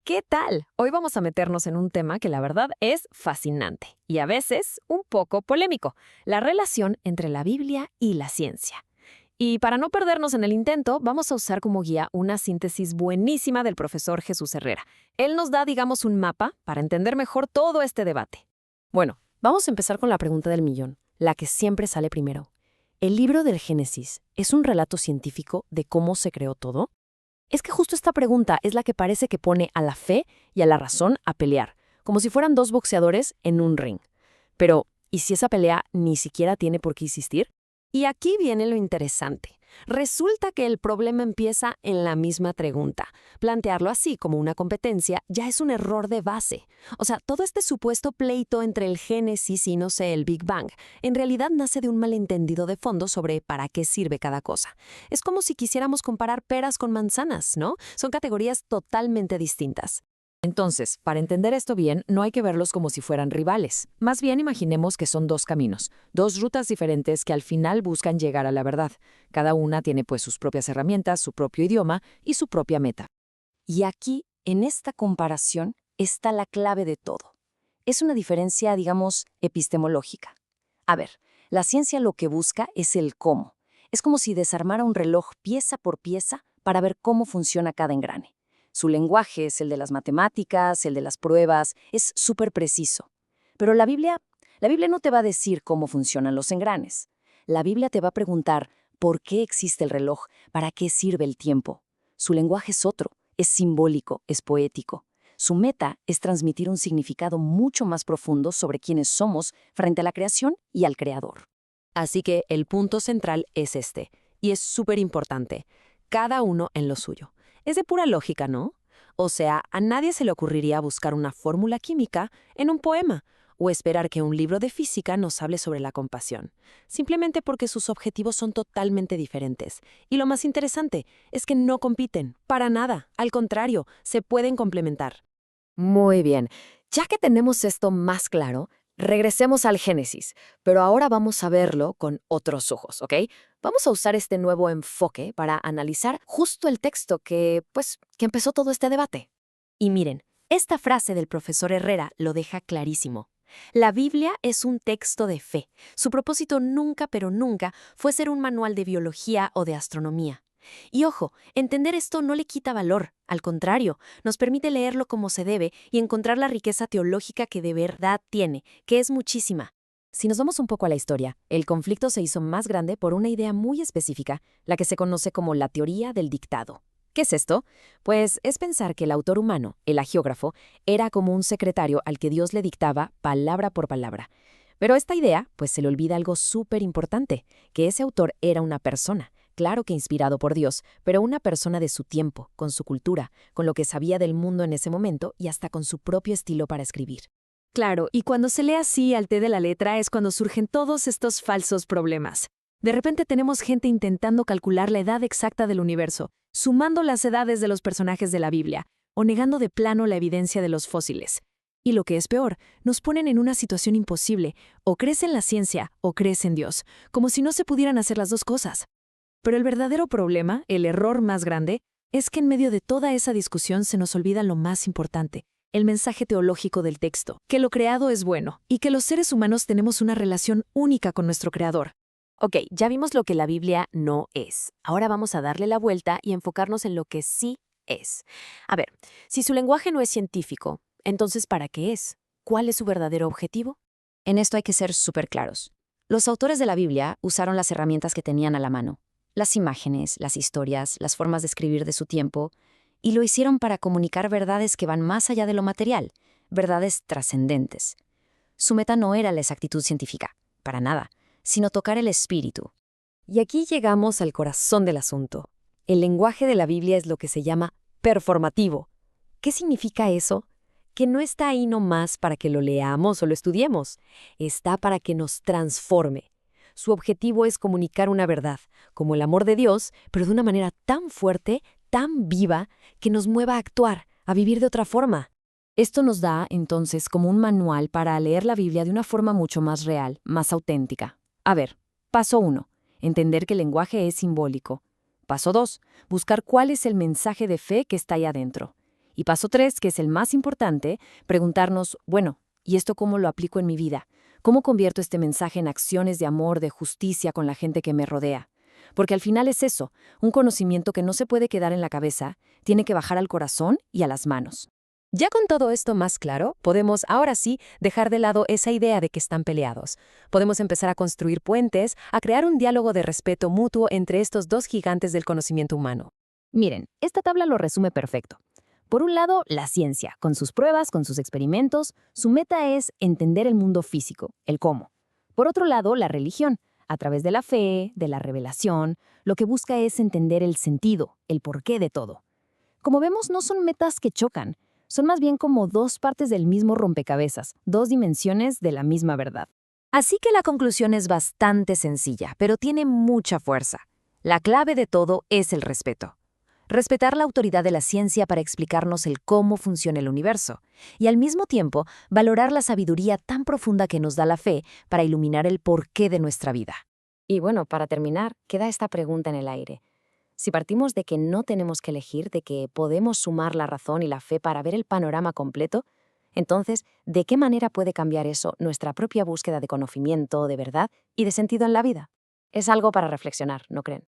¿Qué tal? Hoy vamos a meternos en un tema que la verdad es fascinante y a veces un poco polémico, la relación entre la Biblia y la ciencia. Y para no perdernos en el intento, vamos a usar como guía una síntesis buenísima del profesor Jesús Herrera. Él nos da, digamos, un mapa para entender mejor todo este debate. Bueno, vamos a empezar con la pregunta del millón, la que siempre sale primero. ¿El libro del Génesis es un relato científico de cómo se creó todo? Es que justo esta pregunta es la que parece que pone a la fe y a la razón a pelear, como si fueran dos boxeadores en un ring. Pero, ¿y si esa pelea ni siquiera tiene por qué existir? Y aquí viene lo interesante. Resulta que el problema empieza en la misma pregunta. Plantearlo así como una competencia ya es un error de base. O sea, todo este supuesto pleito entre el Génesis y, no sé, el Big Bang, en realidad nace de un malentendido de fondo sobre para qué sirve cada cosa. Es como si quisiéramos comparar peras con manzanas, ¿no? Son categorías totalmente distintas. Entonces, para entender esto bien, no hay que verlos como si fueran rivales. Más bien imaginemos que son dos caminos, dos rutas diferentes que al final buscan llegar a la verdad. Cada una tiene pues sus propias herramientas, su propio idioma y su propia meta. Y aquí, en esta comparación, está la clave de todo. Es una diferencia, digamos, epistemológica. A ver, la ciencia lo que busca es el cómo. Es como si desarmara un reloj pieza por pieza para ver cómo funciona cada engrane. Su lenguaje es el de las matemáticas, el de las pruebas, es súper preciso. Pero la Biblia no te va a decir cómo funcionan los engranes. La Biblia te va a preguntar por qué existe el reloj, para qué sirve el tiempo. Su lenguaje es otro, es simbólico, es poético. Su meta es transmitir un significado mucho más profundo sobre quiénes somos frente a la creación y al Creador. Así que el punto central es este, y es súper importante, cada uno en lo suyo. Es de pura lógica, ¿no? O sea, a nadie se le ocurriría buscar una fórmula química en un poema o esperar que un libro de física nos hable sobre la compasión, simplemente porque sus objetivos son totalmente diferentes. Y lo más interesante es que no compiten, para nada, al contrario, se pueden complementar. Muy bien, ya que tenemos esto más claro, regresemos al Génesis, pero ahora vamos a verlo con otros ojos, ¿ok? Vamos a usar este nuevo enfoque para analizar justo el texto que empezó todo este debate. Y miren, esta frase del profesor Herrera lo deja clarísimo. La Biblia es un texto de fe. Su propósito nunca, pero nunca, fue ser un manual de biología o de astronomía. Y ojo, entender esto no le quita valor, al contrario, nos permite leerlo como se debe y encontrar la riqueza teológica que de verdad tiene, que es muchísima. Si nos vamos un poco a la historia, el conflicto se hizo más grande por una idea muy específica, la que se conoce como la teoría del dictado. ¿Qué es esto? Pues es pensar que el autor humano, el agiógrafo, era como un secretario al que Dios le dictaba palabra por palabra. Pero esta idea, pues se le olvida algo súper importante, que ese autor era una persona. Claro que inspirado por Dios, pero una persona de su tiempo, con su cultura, con lo que sabía del mundo en ese momento y hasta con su propio estilo para escribir. Claro, y cuando se lee así al pie de la letra es cuando surgen todos estos falsos problemas. De repente tenemos gente intentando calcular la edad exacta del universo, sumando las edades de los personajes de la Biblia, o negando de plano la evidencia de los fósiles. Y lo que es peor, nos ponen en una situación imposible, o crees en la ciencia o crees en Dios, como si no se pudieran hacer las dos cosas. Pero el verdadero problema, el error más grande, es que en medio de toda esa discusión se nos olvida lo más importante, el mensaje teológico del texto, que lo creado es bueno y que los seres humanos tenemos una relación única con nuestro Creador. Ok, ya vimos lo que la Biblia no es. Ahora vamos a darle la vuelta y enfocarnos en lo que sí es. A ver, si su lenguaje no es científico, entonces ¿para qué es? ¿Cuál es su verdadero objetivo? En esto hay que ser súper claros. Los autores de la Biblia usaron las herramientas que tenían a la mano. Las imágenes, las historias, las formas de escribir de su tiempo, y lo hicieron para comunicar verdades que van más allá de lo material, verdades trascendentes. Su meta no era la exactitud científica, para nada, sino tocar el espíritu. Y aquí llegamos al corazón del asunto. El lenguaje de la Biblia es lo que se llama performativo. ¿Qué significa eso? Que no está ahí nomás para que lo leamos o lo estudiemos, está para que nos transforme. Su objetivo es comunicar una verdad, como el amor de Dios, pero de una manera tan fuerte, tan viva, que nos mueva a actuar, a vivir de otra forma. Esto nos da, entonces, como un manual para leer la Biblia de una forma mucho más real, más auténtica. A ver, paso 1. Entender que el lenguaje es simbólico. Paso 2. Buscar cuál es el mensaje de fe que está ahí adentro. Y paso 3, que es el más importante, preguntarnos, bueno, ¿y esto cómo lo aplico en mi vida? ¿Cómo convierto este mensaje en acciones de amor, de justicia con la gente que me rodea? Porque al final es eso, un conocimiento que no se puede quedar en la cabeza, tiene que bajar al corazón y a las manos. Ya con todo esto más claro, podemos ahora sí dejar de lado esa idea de que están peleados. Podemos empezar a construir puentes, a crear un diálogo de respeto mutuo entre estos dos gigantes del conocimiento humano. Miren, esta tabla lo resume perfecto. Por un lado, la ciencia, con sus pruebas, con sus experimentos, su meta es entender el mundo físico, el cómo. Por otro lado, la religión, a través de la fe, de la revelación, lo que busca es entender el sentido, el porqué de todo. Como vemos, no son metas que chocan, son más bien como dos partes del mismo rompecabezas, dos dimensiones de la misma verdad. Así que la conclusión es bastante sencilla, pero tiene mucha fuerza. La clave de todo es el respeto. Respetar la autoridad de la ciencia para explicarnos el cómo funciona el universo, y al mismo tiempo valorar la sabiduría tan profunda que nos da la fe para iluminar el porqué de nuestra vida. Y bueno, para terminar, queda esta pregunta en el aire. Si partimos de que no tenemos que elegir, de que podemos sumar la razón y la fe para ver el panorama completo, entonces, ¿de qué manera puede cambiar eso nuestra propia búsqueda de conocimiento, de verdad y de sentido en la vida? Es algo para reflexionar, ¿no creen?